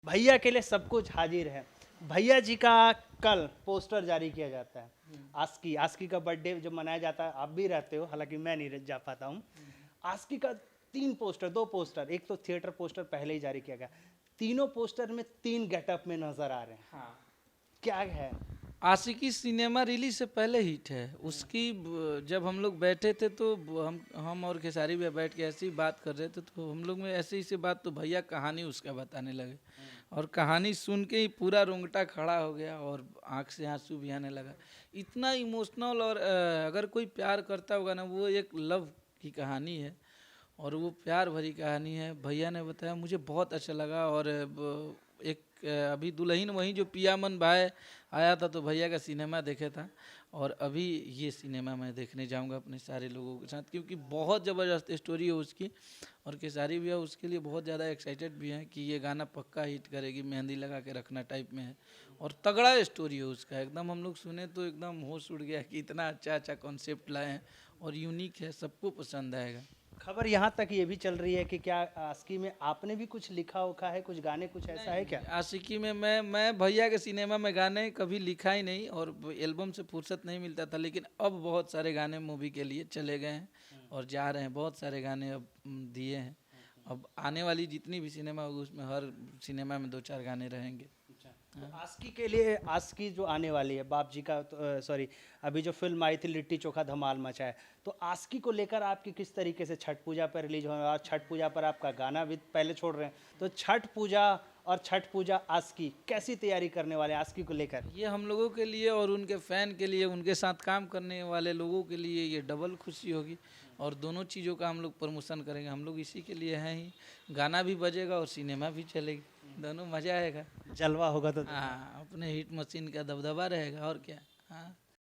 भैया के लिए सब कुछ हाजिर है। भैया जी का कल पोस्टर जारी किया जाता है। आस्की आस्की का बर्थडे जो मनाया जाता है, आप भी रहते हो, हालांकि मैं नहीं जा पाता हूँ। आस्की का 3 पोस्टर, 2 पोस्टर, एक तो थिएटर पोस्टर पहले ही जारी किया गया, तीनों पोस्टर में 3 गेटअप में नजर आ रहे हैं। हाँ। क्या है? आशिकी सिनेमा रिलीज से पहले हिट है उसकी। जब हम लोग बैठे थे तो हम और खेसारी भैया बैठ के ऐसी बात कर रहे थे, तो हम लोग में ऐसे ही से बात, तो भैया कहानी उसका बताने लगे और कहानी सुन के ही पूरा रोंगटा खड़ा हो गया और आंख से आंसू भी आने लगा। इतना इमोशनल। और अगर कोई प्यार करता होगा ना, वो एक लव की कहानी है और वो प्यार भरी कहानी है। भैया ने बताया, मुझे बहुत अच्छा लगा। और एक अभी दुल्हन वहीं जो पिया मन भाई आया था, तो भैया का सिनेमा देखे था। और अभी ये सिनेमा मैं देखने जाऊंगा अपने सारे लोगों के साथ, क्योंकि बहुत ज़बरदस्त स्टोरी है उसकी। और केसारी भैया उसके लिए बहुत ज़्यादा एक्साइटेड भी हैं कि ये गाना पक्का हिट करेगी, मेहंदी लगा के रखना टाइप में है। और तगड़ा स्टोरी है उसका एकदम। हम लोग सुने तो एकदम होश उड़ गया कि इतना अच्छा अच्छा कॉन्सेप्ट लाए हैं और यूनिक है, सबको पसंद आएगा। खबर यहाँ तक ये भी चल रही है कि क्या आस्की में आपने भी कुछ लिखा उखा है, कुछ गाने, कुछ ऐसा है क्या? आशिकी में मैं भैया के सिनेमा में गाने कभी लिखा ही नहीं और एल्बम से फुर्सत नहीं मिलता था, लेकिन अब बहुत सारे गाने मूवी के लिए चले गए हैं और जा रहे हैं। बहुत सारे गाने अब दिए हैं। अब आने वाली जितनी भी सिनेमा होगी उसमें हर सिनेमा में 2-4 गाने रहेंगे। तो आस्की के लिए, आस्की जो आने वाली है बाप जी का, तो सॉरी, अभी जो फिल्म आई थी लिट्टी चोखा धमाल मचा है, तो आस्की को लेकर आपकी किस तरीके से, छठ पूजा पर रिलीज होने और छठ पूजा पर आपका गाना भी पहले छोड़ रहे हैं, तो छठ पूजा और छठ पूजा आस्की कैसी तैयारी करने वाले हैं आस्की को लेकर? ये हम लोगों के लिए और उनके फ़ैन के लिए, उनके साथ काम करने वाले लोगों के लिए ये डबल खुशी होगी। और दोनों चीज़ों का हम लोग प्रमोशन करेंगे। हम लोग इसी के लिए हैं ही, गाना भी बजेगा और सिनेमा भी चलेगी, दोनों मज़ा आएगा। जलवा होगा तो। हाँ, अपने हिट मशीन का दबदबा रहेगा और क्या। हाँ।